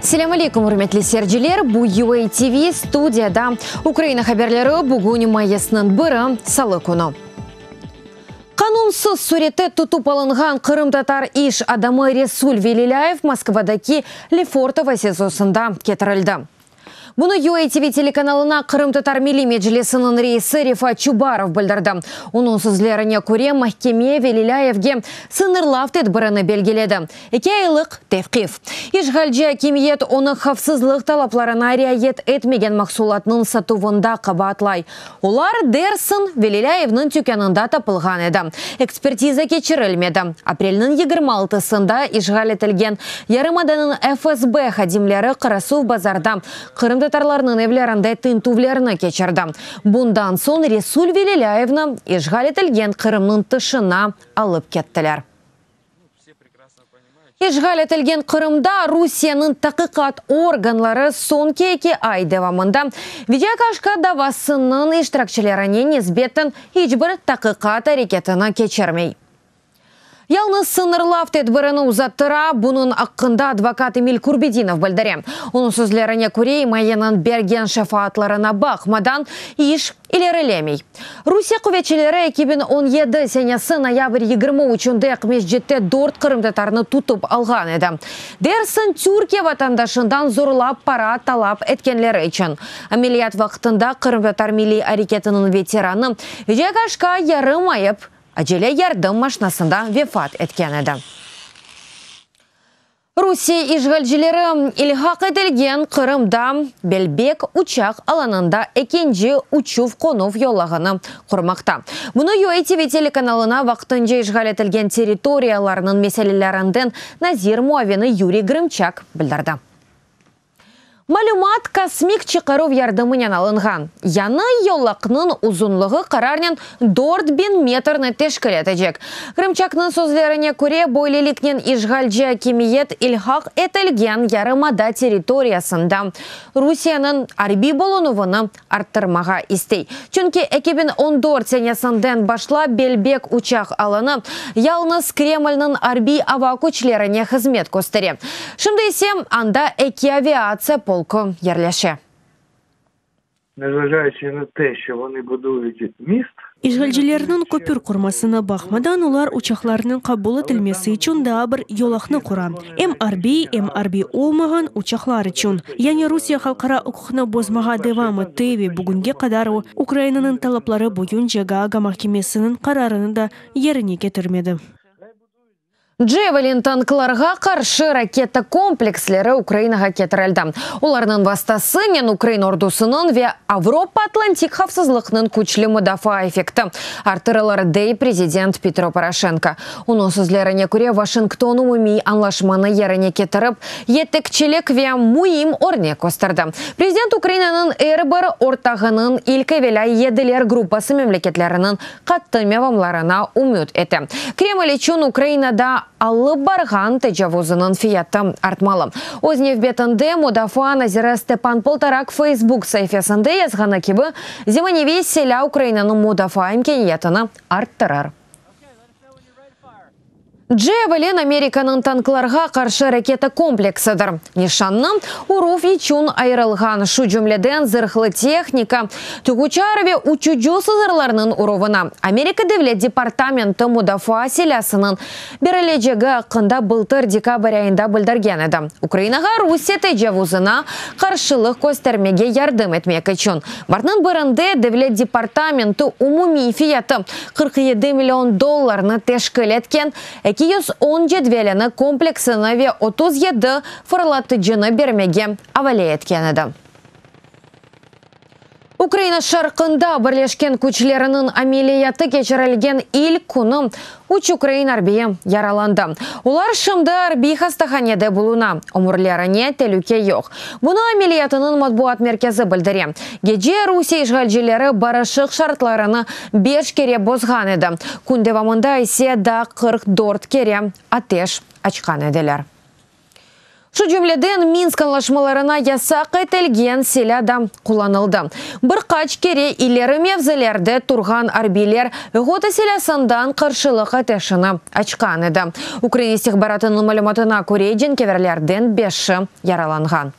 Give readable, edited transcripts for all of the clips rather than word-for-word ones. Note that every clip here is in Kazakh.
Селям алейкум, урметли серджилер, бу UA TV студияда. Украина хаберлері бүгін майысының бірі салы күні. Канунсыз суреті тұтып алынған Қырым-татар иш адамы Ресуль Велиляев Москвадаки Лефортово сезосында кетірілді. Бұны UA TV телеканалына Қырым-татар милли меджлесінің рейсі Рифат Чубаров білдірді. Оның сөзлеріне көре махкеме Велиляевге сынырлав тедбіріні белгіледі. 2 айлық тевқиф. Ишғалжы кемиет оны хавсызлық талапларына риайет етмеген мақсулатының сатуында қабатлай. Олар дерсін Велиляевның тюкенында тапылған еді. Экспертиза кечірілмеді. Апрелінің 26-сында ишғал етілген Ярымаданын ФСБ хадимлері Қарасув базарда Қырым-татарларының евлерінде тынтувлеріні кечірді. Бұндан сон Ресуль Велиляевны ишғал етілген Қырымның тышына алып кеттілер. Ишғал етілген Қырымда Русияның тақиқат органлары сон кейке ай девамында видеокашка давасының иштиракчыларына низбетін ешбір тақиқат әрекетіні кечірмей. Ялныз сынырлав тедбіріні ұзаттыра, бұның аққында адвокат Эмиль Курбединов білдірем. Оның сөзлеріне көрей майынан берген шафаатларына бақмадан иш илерілемей. Русия құветчілері 2017 сенесі ноябрь 23-інде межjetте 4 Қырым-татарны тұтып алған еді. Дерсін Түркия ватандашындан зорлап пара талап еткенлері үшін. Амелият вақытында Қырым-татар милли әрекетінің ветераны видеокашка ярым айып Acele yardım машинасында вефат еткен еді. Русия ишгалжилері илхақ етілген Қырымда Белбек учақ аланында екенжі учув қонув йолағыны құрмақта. Мұны UA TV телеканалына вақтынжы ишғал етілген территорияларының меселелерінден Назир Муавені Юрий Грымчак білдірді. Малюмат космик чықару ярдымынен алынған. Яны йолақның ұзынлығы қарарнен 4000 метрны тешкіл етежек. Грымчакның сөзлеріне көре бойлелікнен ишғалжы кемиет илхақ етілген ярымада территориясында Русияның арби болынуыны арттырмаға істей. Чүнки 2014 сенесінден башла Белбек учақ алыны ялныз Кремльның арби ава күчлеріне қызмет көстіре. Шымды есем анда эки авиация полку ярляше. Незважаючи на те, що вони будують міст, Ишгалжилерінің көпір құрмасына бақмадан олар учақларының қабулы тілмесі үшін да бір йолақны құра. МРБ олмаған учақлар үшін. Яны Русия халқара ұқықны бозмаға девамы теве бүгінге қадар Украинаның талаплары бойын Гага махкемесінің қарарыны да еріне кетірмеді. Джевелин танкларға қаршы ракета комплекслері Украинаға кетірілді. Оларның бастасымен Украин ордусының ве Авропа-Атлантик хавсызлықның күчлі мұдафа эффекті артырылар дей президент Петро Порошенко. Оның сөзлеріне көре Вашингтону мұми анлашманы еріне кетіріп, еттікчілік ве мұйым орне көстірді. Президент Украинаның әрбір ортағының илкевеля еділер группасы мемлекетлерінің қатты мевамларына үміт еті. Кремль үшін Украинада алып барған тәжавузының фияты артмалы. Ознев бетінде мұдафа Назира Степан Полторак Facebook сайфесінде язғаны кебі земаневи селя Украинаның мұдафа имкениетіні арттырар. Джевелин Американың танкларға қаршы ракета комплексыдыр. Нишанны уруф ичун айрылған шу жүмледен зырхлы техника түгучарве учуджу сызырларының уровына. Америка Девлет департаменті мұдафа селясының берележегі қында былтыр декабрь айында білдірген еді. Украинаға Русия тәжавузына қаршылық көстермеге ярдым етмек үшін. Бартның бірінде Девлет департаменті умуми фияты $47 миллион тешкіл еткен 217 велені комплексіні ве 37 фырлатыжыны бермеге авале еткен еді. Украина шарқында бірлешкен күчлерінің амелияты кечірілген ил күні үш Украин арбейі яраланды. Олар шымды арбей хастаханеде болуна, омырлеріне телуке жоқ. Бұны амелиятының матбуат меркезі білдіре. Геже Русия ишгалжилері барышық шартларыны 5 кере бозған еді. Күндевамында исе да 44 кере атеш ачқан еделер. Шу жүмледен Минск анлашмаларына ясақ етілген селяда куланылды. Бір қач кере илері мевзелерді тұрған арбилер ғоты селясындан қыршылық әтешіні ачқан еді. Украинистік баратының мәліметіне көрейден кеверлерден 5 яраланған.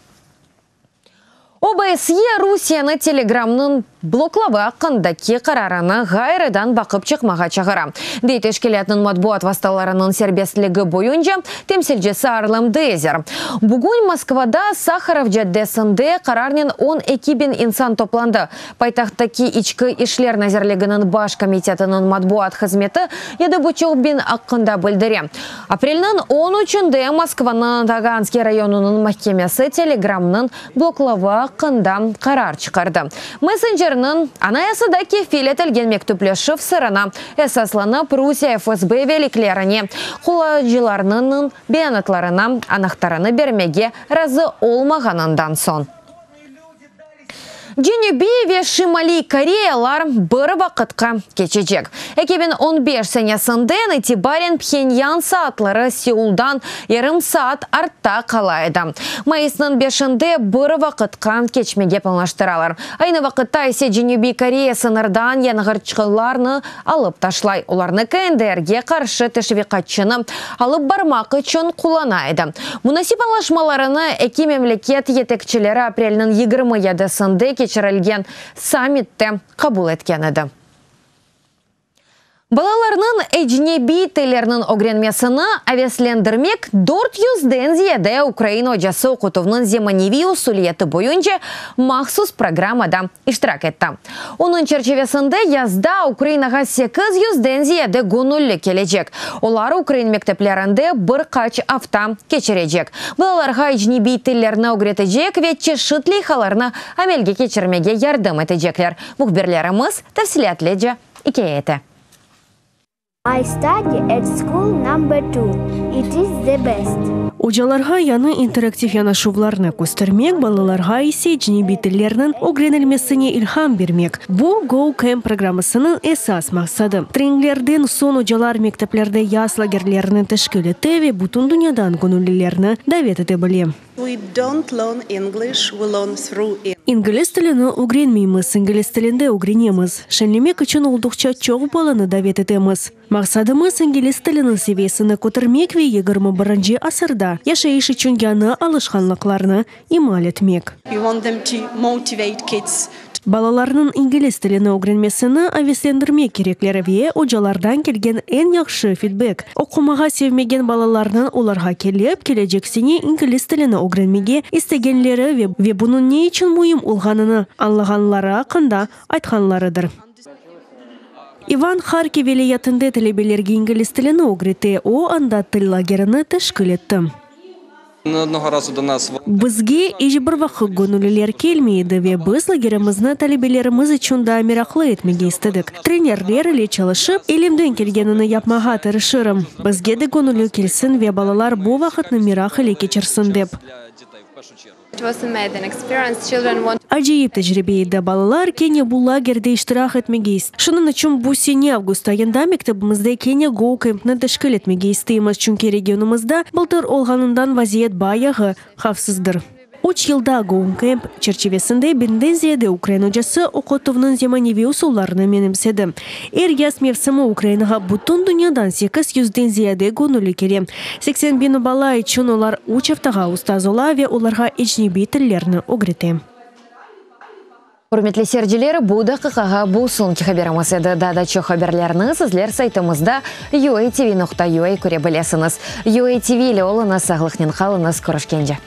ОБСЕ Русияны телеграмның блоклава қандаки қарараны ғайрыдан бақып чықмаға чағыра. Дейтеш келетінің матбуат васталарының сербестлігі бойынша темселжесі Арлам Дейзер. Бүгін Москвада Сахаров жәддесінде қарарнен 12 бин инсан топланды. Пайтақтаки ичкі ишлер назерлігінің баш комитетінің матбуат қызметі еді бұчық бин аққында білдіре. Апрелінің 13-де Москваның Таганский районының махкемесі телеграмның блоклава қында қарар чықарды. Мессенджерның анаясыда кефил етілген мектуплешів сырына эсасланып Русия ФСБ великлеріне құлажыларының бейанатларына анақтарыны бермеге разы олмағанындан сон. Дженебиеве Шимали Кореялар бір вақытқа кечечек. 2015 сенесінден Итибарен Пхеньян саатлары Сеулдан ярым саат артта қалайды. Майысының 5-інде бір вақытқа кечмеге планлаштыралар. Айны вақытта есе Дженеби Корея сынырдан яңғырчықыларны алып ташлай. Оларны КНДРге қаршы тәшвиқатшыны алып бармақ үшін құланайды. Мунасипалашмаларыны эки мемлекет етекчілері апрелінің 27-сінде кечірілген саммитте қабыл еткен еді. Балаларның әжнеби телерінің огренмесіні авеслендірмек 400-ден зияде Украина өжасы оқытывның земаневи усулеті бойынша мақсус программада иштирак етті. Оның черчевесінде язда Украинаға 800-ден зияде гонулі келечек. Олар Украин мектеплерінде бір қач авта кечережек. Балаларға әжнеби телеріні огретежек ветче шытлей халарны амелге кечірмеге ярдым етежеклер. Мұхберлеріміз тәфсілетлеже икееті. I study at school number 2. It is the best. Ожаларға яны интерактив янашувларны көстірмек, балаларға есе джнеби тілерінің огренелмесіне илхам бермек. Бұл Go Camp программасының esas мақсады. Тренинглерден сон ожалар мектеплерде яс лагерлерінің тәшкілеті ве бүтін дүниядан гонулелеріні дәвет ете біле. We don't learn English, we learn through it. İngiliz тіліні огренмейміз, İngiliz тілінде огренеміз. Шәнлемек үшін олдықша чоқ баланы дәвет етеміз. Мақсадымыз İngiliz тілінің севесіні көтірмек ве 21-ші асырда яшайыш үшін яны алышқанлықларны имал етмек. We want them to motivate kids. Балаларының İngiliz тіліні огренмесіні авеслендірмек кереклері ве ожалардан келген en яқшы фидбек. Оқымаға севмеген балаларының оларға келіп, кележексіне İngiliz тіліні огренмеге істегенлері ве бұның не үшін мұйым олғаныны анлағанлары ақында айтқанларыдыр. Иван Харкив велиятында тілебелерге İngiliz тіліні огреті, о анда тіл лагеріні тәшкіл етті. Бізге ешбір вақыт гонулелер келмейді ве біз лагерімізні талебелеріміз үшін да мерақлы етмеге істедік. Тренерлер еле çalışып, елемден келгеніні yapmaға тырышырым. Бізге де гонулю келсін ве балалар бұл вақытны мерақ еле кечірсін деп. Acayip tecrübeydi. Балалар Кения бұл лагерде иштирак етмеге ист. Шунun үшін бұл сене август айында мектебімізде Кения Go Camp'ны тәшкіл етмеге истейміз. Чүнки регионымызда былтыр олғанындан вазиет баяғы хавсыздыр. 3 yılda Go Camp çerçevesinde binden ziyade Ukrayna hocası okutovның zemanivi usullarını menimsedi. Yaz mevsimi Ukraynaga bütün dünyadan 800'den ziyade gönüllü kelem. 80 bin bala için olar 3 haftaga ustaz ola ve olarga ecnebi tillerini öğretti. Құрметлі серджилер, бұл дақиқаға бұл соңғы хабарымыз еді. Дадачы хабарларны сізлер сайтымызда UATV.ua көре білесіңіз. UATV-лі олыңыз сағылықнен қалыңыз көрішкенде.